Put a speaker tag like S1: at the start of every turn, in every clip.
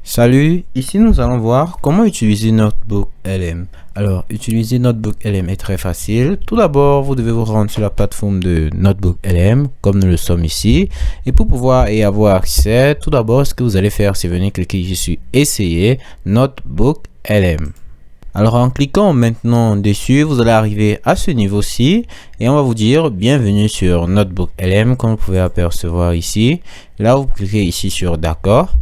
S1: Salut, ici nous allons voir comment utiliser Notebook LM. Alors, utiliser Notebook LM est très facile. Tout d'abord, vous devez vous rendre sur la plateforme de Notebook LM, comme nous le sommes ici. Et pour pouvoir y avoir accès, tout d'abord, ce que vous allez faire, c'est venir cliquer ici sur Essayer Notebook LM. Alors, en cliquant maintenant dessus, vous allez arriver à ce niveau-ci et on va vous dire bienvenue sur Notebook LM, comme vous pouvez apercevoir ici. Là, vous cliquez ici sur D'accord.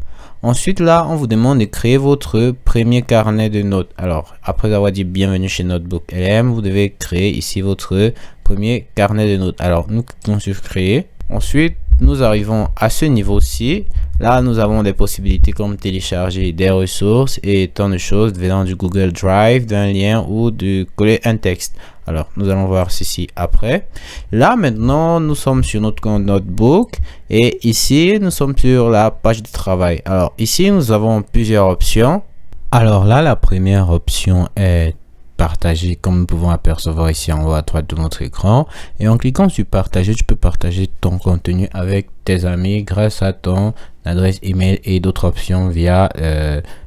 S1: Ensuite, là, on vous demande de créer votre premier carnet de notes. Alors, après avoir dit bienvenue chez Notebook LM, vous devez créer ici votre premier carnet de notes. Alors, nous cliquons sur créer. Ensuite, nous arrivons à ce niveau-ci. Là, nous avons des possibilités comme télécharger des ressources et tant de choses venant du Google Drive, d'un lien ou de coller un texte. Alors, nous allons voir ceci après. Là, maintenant, nous sommes sur notre compte Notebook et ici, nous sommes sur la page de travail. Alors, ici, nous avons plusieurs options. Alors là, la première option est partager, comme nous pouvons apercevoir ici en haut à droite de notre écran. Et en cliquant sur partager, tu peux partager ton contenu avec tes amis grâce à ton adresse email et d'autres options via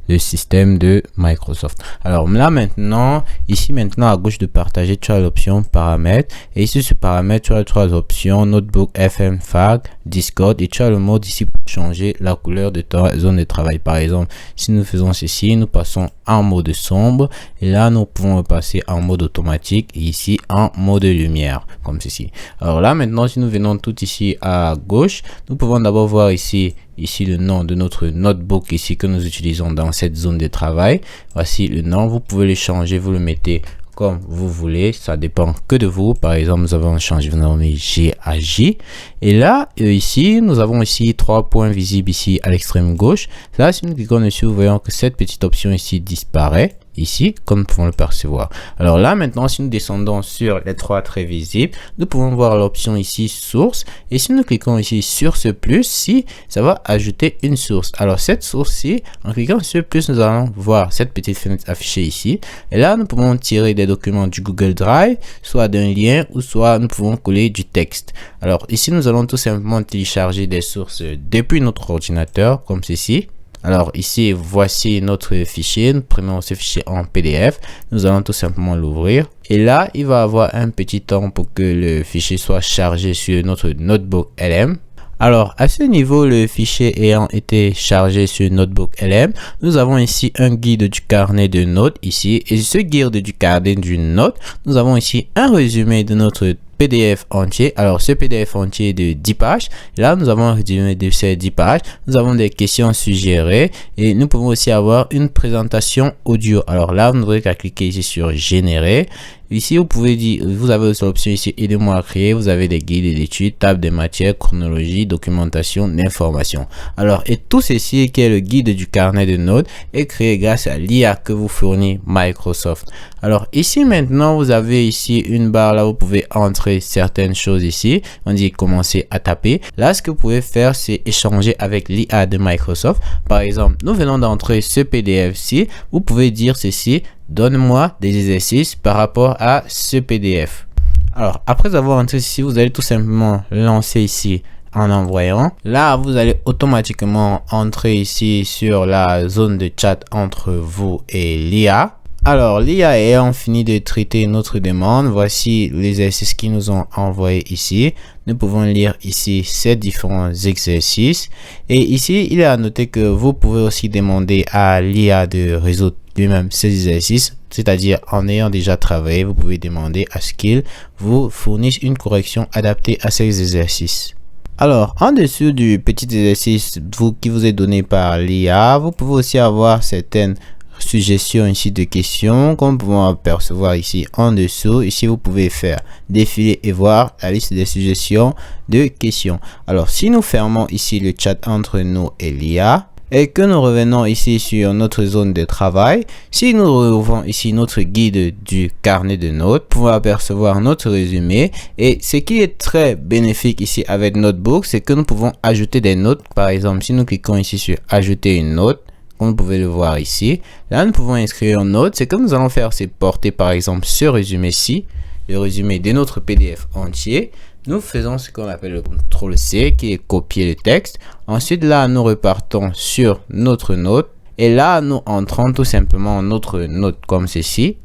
S1: le système de Microsoft. Alors là maintenant, ici maintenant à gauche de partager, tu as l'option paramètres et ici sur paramètres, tu as les trois options Notebook, FM, FAQ, Discord et tu as le mode ici pour changer la couleur de ta zone de travail. Par exemple, si nous faisons ceci, nous passons en mode sombre et là nous pouvons passer en mode automatique et ici en mode lumière comme ceci. Alors là maintenant, si nous venons tout ici à gauche, nous pouvons d'abord voir ici le nom de notre notebook ici que nous utilisons dans cette zone de travail. Voici le nom, vous pouvez le changer, vous le mettez comme vous voulez, ça dépend que de vous. Par exemple, nous avons changé, nous avons mis G à J et là ici nous avons ici trois points visibles ici à l'extrême gauche. Là, si nous cliquons dessus, vous voyons que cette petite option ici disparaît ici, comme nous pouvons le percevoir. Alors là maintenant, si nous descendons sur les trois traits visibles, nous pouvons voir l'option ici source et si nous cliquons ici sur ce plus, si ça va ajouter une source. Alors cette source-ci, en cliquant sur ce plus, nous allons voir cette petite fenêtre affichée ici et là nous pouvons tirer des documents du Google Drive, soit d'un lien ou soit nous pouvons coller du texte. Alors ici nous allons tout simplement télécharger des sources depuis notre ordinateur comme ceci. Alors ici, voici notre fichier. Nous prenons ce fichier en PDF. Nous allons tout simplement l'ouvrir. Et là, il va avoir un petit temps pour que le fichier soit chargé sur notre Notebook LM. Alors, à ce niveau, le fichier ayant été chargé sur Notebook LM, nous avons ici un guide du carnet de notes ici. Et ce guide du carnet de notes, nous avons ici un résumé de notre PDF entier. Alors ce PDF entier de 10 pages, là nous avons un résumé de ces 10 pages, nous avons des questions suggérées et nous pouvons aussi avoir une présentation audio. Alors là vous n'aurez qu'à cliquer ici sur générer. Ici vous pouvez dire, vous avez aussi l'option ici aidez-moi à créer, vous avez des guides d'études, table des matières, chronologie, documentation, d'information. Alors et tout ceci qui est le guide du carnet de notes est créé grâce à l'IA que vous fournit Microsoft. Alors ici maintenant vous avez ici une barre, là vous pouvez entrer certaines choses ici. On dit commencer à taper. Là ce que vous pouvez faire c'est échanger avec l'IA de Microsoft. Par exemple, nous venons d'entrer ce PDF-ci. Vous pouvez dire ceci: donne-moi des exercices par rapport à ce PDF. Alors après avoir entré ici, vous allez tout simplement lancer ici en envoyant. Là vous allez automatiquement entrer ici sur la zone de chat entre vous et l'IA. Alors, l'IA ayant fini de traiter notre demande, voici les exercices qu'ils nous ont envoyés ici. Nous pouvons lire ici ces différents exercices. Et ici, il est à noter que vous pouvez aussi demander à l'IA de résoudre lui-même ces exercices. C'est-à-dire, en ayant déjà travaillé, vous pouvez demander à ce qu'il vous fournisse une correction adaptée à ces exercices. Alors, en dessous du petit exercice qui vous est donné par l'IA, vous pouvez aussi avoir certaines suggestions ici de questions comme nous pouvons apercevoir ici en dessous. Ici vous pouvez faire défiler et voir la liste des suggestions de questions. Alors si nous fermons ici le chat entre nous et l'IA et que nous revenons ici sur notre zone de travail, si nous rouvrons ici notre guide du carnet de notes, nous pouvons apercevoir notre résumé. Et ce qui est très bénéfique ici avec Notebook, c'est que nous pouvons ajouter des notes. Par exemple, si nous cliquons ici sur ajouter une note, comme vous pouvez le voir ici, là nous pouvons inscrire une note. C'est que nous allons faire, c'est porter par exemple ce résumé-ci, le résumé de notre PDF entier. Nous faisons ce qu'on appelle le CTRL C qui est copier le texte. Ensuite là nous repartons sur notre note Et là, nous entrons tout simplement notre note comme ceci.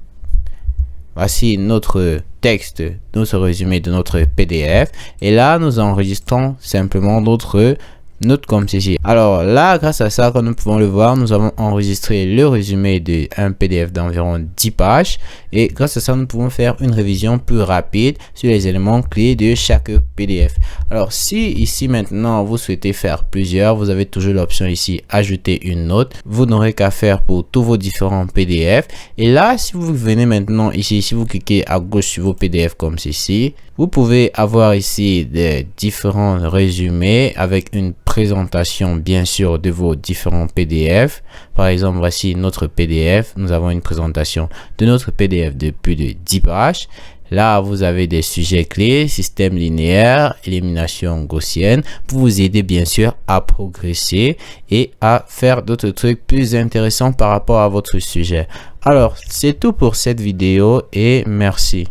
S1: Voici notre texte, notre résumé de notre PDF. Et là, nous enregistrons simplement notre note comme ceci. Alors là, grâce à ça, comme nous pouvons le voir, nous avons enregistré le résumé d'un PDF d'environ 10 pages. Et grâce à ça, nous pouvons faire une révision plus rapide sur les éléments clés de chaque PDF. Alors si ici maintenant vous souhaitez faire plusieurs, vous avez toujours l'option ici ajouter une note. Vous n'aurez qu'à faire pour tous vos différents PDF. Et là, si vous venez maintenant ici, si vous cliquez à gauche sur vos PDF comme ceci, vous pouvez avoir ici des différents résumés avec une présentation bien sûr de vos différents PDF. Par exemple, voici notre PDF. Nous avons une présentation de notre PDF de plus de 10 pages. Là, vous avez des sujets clés, système linéaire, élimination gaussienne, pour vous aider bien sûr à progresser et à faire d'autres trucs plus intéressants par rapport à votre sujet. Alors, c'est tout pour cette vidéo et merci.